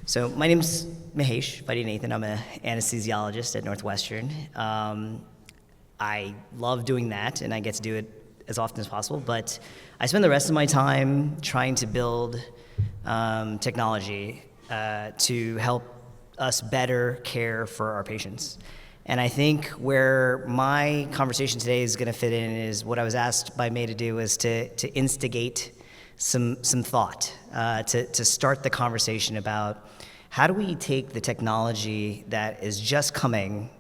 So my name's Mahesh Vaidyanathan. I'm an anesthesiologist at Northwestern. I love doing that, and I get to do it as often as possible, but I spend the rest of my time trying to build technology to help us better care for our patients. And I think where my conversation today is going to fit in is what I was asked by May to do is to instigate some thought, to start the conversation about how do we take the technology that is just coming,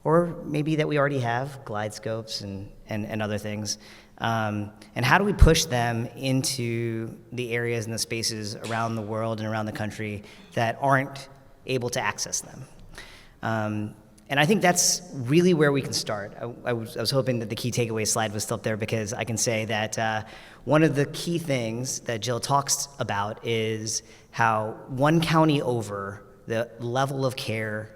or maybe that we already have, glide scopes and other things, and how do we push them into the areas and the spaces around the world and around the country that aren't able to access them. And I think that's really where we can start. I was hoping that the key takeaway slide was still up there, because I can say that one of the key things that Jill talks about is how one county over, the level of care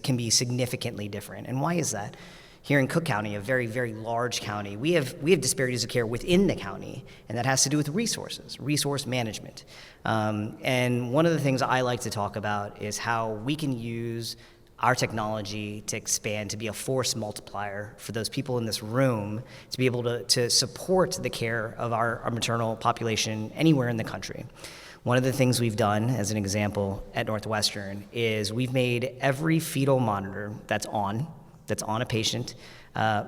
can be significantly different. And why is that? Here in Cook County, a very, very large county, we have disparities of care within the county, and that has to do with resources, resource management. And one of the things I like to talk about is how we can use our technology to expand, to be a force multiplier for those people in this room, to be able to support the care of our maternal population anywhere in the country. One of the things we've done, as an example, at Northwestern, is we've made every fetal monitor that's on a patient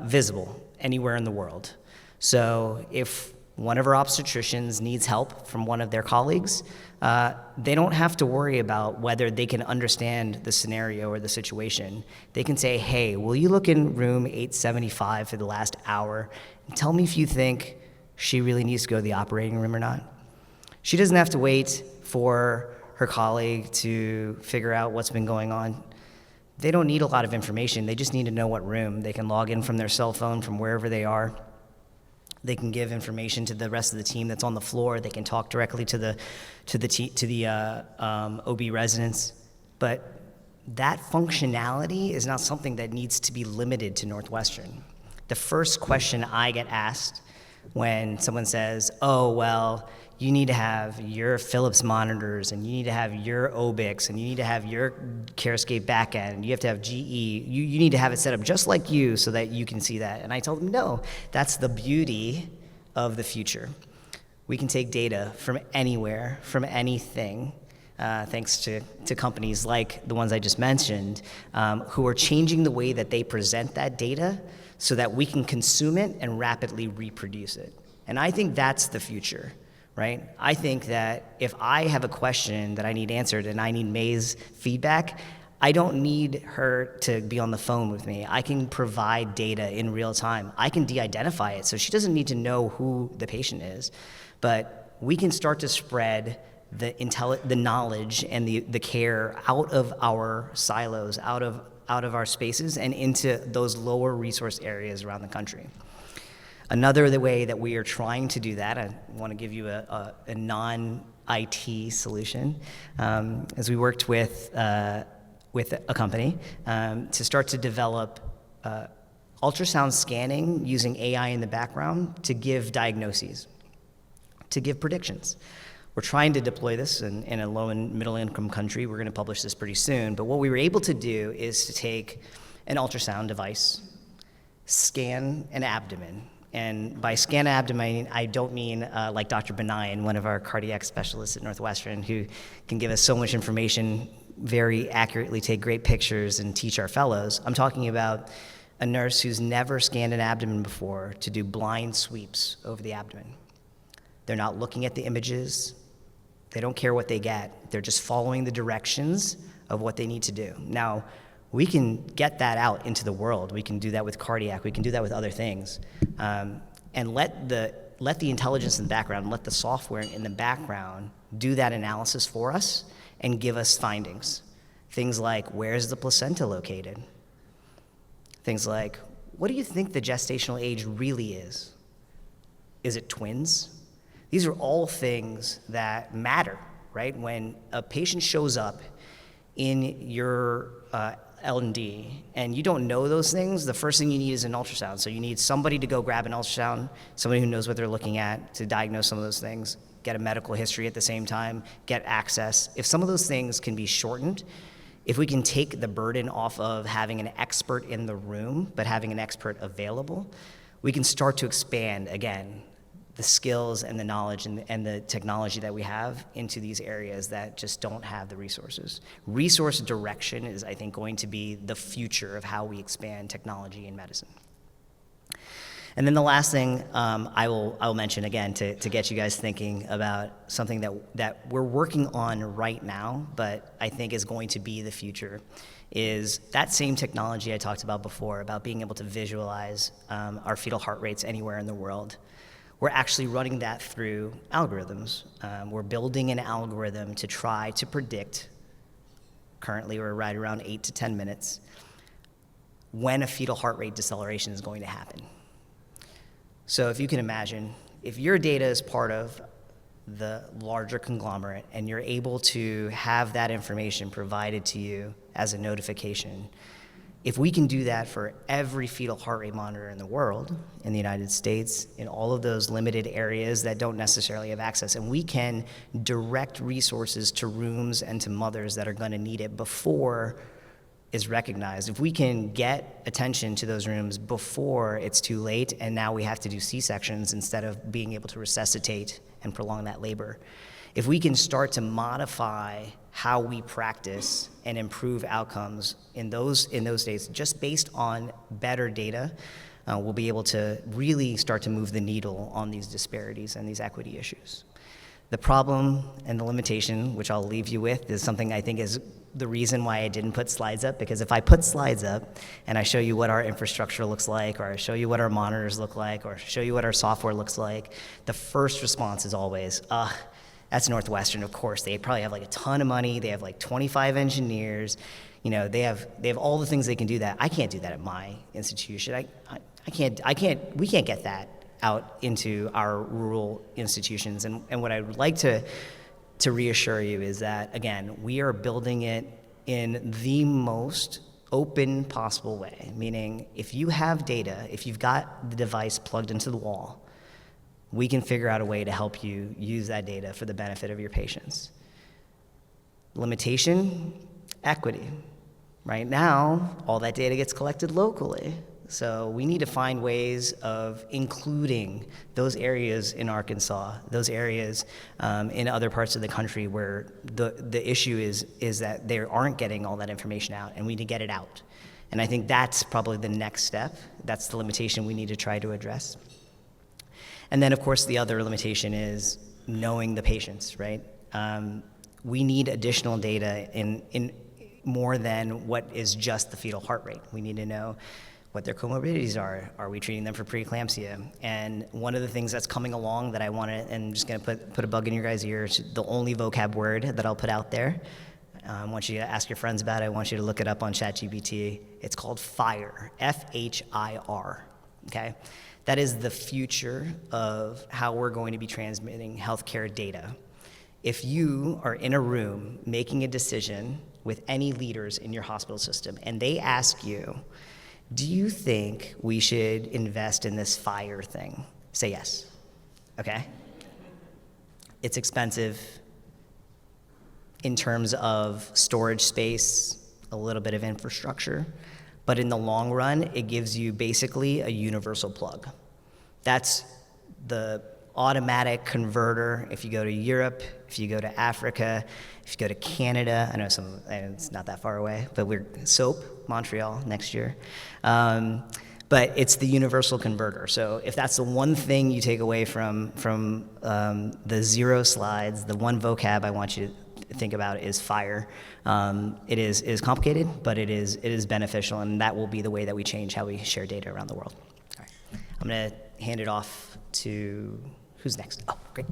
visible anywhere in the world. So if one of our obstetricians needs help from one of their colleagues, they don't have to worry about whether they can understand the scenario or the situation. They can say, hey, will you look in room 875 for the last hour and tell me if you think she really needs to go to the operating room or not? She doesn't have to wait for her colleague to figure out what's been going on. They don't need a lot of information. They just need to know what room. They can log in from their cell phone from wherever they are. They can give information to the rest of the team that's on the floor. They can talk directly to the OB residents. But that functionality is not something that needs to be limited to Northwestern. The first question I get asked when someone says, oh, well, you need to have your Philips monitors, and you need to have your OBIX, and you need to have your CareScape backend, you have to have GE, you need to have it set up just like you so that you can see that. And I told them, no, that's the beauty of the future. We can take data from anywhere, from anything, thanks to companies like the ones I just mentioned, who are changing the way that they present that data so that we can consume it and rapidly reproduce it. And I think that's the future. Right? I think that if I have a question that I need answered and I need May's feedback, I don't need her to be on the phone with me. I can provide data in real time. I can de-identify it, so she doesn't need to know who the patient is. But we can start to spread the knowledge and the care out of our silos, out of our spaces, and into those lower resource areas around the country. Another way that we are trying to do that, I want to give you a non-IT solution, is we worked with a company to start to develop ultrasound scanning using AI in the background to give diagnoses, to give predictions. We're trying to deploy this in a low and middle income country. We're going to publish this pretty soon. But what we were able to do is to take an ultrasound device, scan an abdomen. And by scan abdomen, I don't mean like Dr. Benayan, one of our cardiac specialists at Northwestern, who can give us so much information, very accurately take great pictures and teach our fellows. I'm talking about a nurse who's never scanned an abdomen before to do blind sweeps over the abdomen. They're not looking at the images. They don't care what they get. They're just following the directions of what they need to do. Now, we can get that out into the world. We can do that with cardiac. We can do that with other things. And let the intelligence in the background, let the software in the background do that analysis for us and give us findings. Things like, where's the placenta located? Things like, what do you think the gestational age really is? Is it twins? These are all things that matter, right? When a patient shows up in your L&D and you don't know those things, the first thing you need is an ultrasound. So you need somebody to go grab an ultrasound, somebody who knows what they're looking at to diagnose some of those things. get a medical history at the same time, get access. If some of those things can be shortened, if we can take the burden off of having an expert in the room, but having an expert available, we can start to expand, again, the skills and the knowledge and the technology that we have into these areas that just don't have the resources. Resource direction is, I think, going to be the future of how we expand technology in medicine. And then the last thing I will mention, again, to get you guys thinking about something that we're working on right now, but I think is going to be the future, is that same technology I talked about before, about being able to visualize our fetal heart rates anywhere in the world. We're actually running that through algorithms. We're building an algorithm to try to predict, currently we're right around 8 to 10 minutes, when a fetal heart rate deceleration is going to happen. So if you can imagine, if your data is part of the larger conglomerate and you're able to have that information provided to you as a notification, if we can do that for every fetal heart rate monitor in the world, in the United States, in all of those limited areas that don't necessarily have access, and we can direct resources to rooms and to mothers that are going to need it before is recognized. If we can get attention to those rooms before it's too late and now we have to do C-sections instead of being able to resuscitate and prolong that labor, if we can start to modify how we practice and improve outcomes in those days, just based on better data, we'll be able to really start to move the needle on these disparities and these equity issues. The problem and the limitation, which I'll leave you with, is something I think is the reason why I didn't put slides up, because if I put slides up and I show you what our infrastructure looks like, or I show you what our monitors look like, or show you what our software looks like, the first response is always, that's Northwestern, of course. They probably have like a ton of money. They have like 25 engineers. You know, they have all the things they can do that. I can't do that at my institution. We can't get that out into our rural institutions. And what I would like to reassure you is that, again, we are building it in the most open possible way, meaning if you have data, if you've got the device plugged into the wall, we can figure out a way to help you use that data for the benefit of your patients. Limitation, equity. Right now, all that data gets collected locally. So we need to find ways of including those areas in Arkansas, those areas in other parts of the country where the issue is that they aren't getting all that information out, and we need to get it out. And I think that's probably the next step. That's the limitation we need to try to address. And then, of course, the other limitation is knowing the patients, right? We need additional data in more than what is just the fetal heart rate. We need to know what their comorbidities are. Are we treating them for preeclampsia? And one of the things that's coming along that I want to, and I'm just going to put a bug in your guys' ears, the only vocab word that I'll put out there, I want you to ask your friends about it. I want you to look it up on ChatGPT. It's called FHIR, F-H-I-R, okay? That is the future of how we're going to be transmitting healthcare data. If you are in a room making a decision with any leaders in your hospital system, and they ask you, do you think we should invest in this FHIR thing? Say yes, okay? It's expensive in terms of storage space, a little bit of infrastructure, but in the long run, it gives you basically a universal plug. That's the automatic converter if you go to Europe, if you go to Africa, if you go to Canada. I know it's not that far away, but we're SOAP, Montreal, next year. But it's the universal converter. So if that's the one thing you take away from the 0 slides, the one vocab I want you to think about is FHIR. It is complicated, but it is beneficial, and that will be the way that we change how we share data around the world. All right. I'm going to hand it off to, who's next? Oh, great.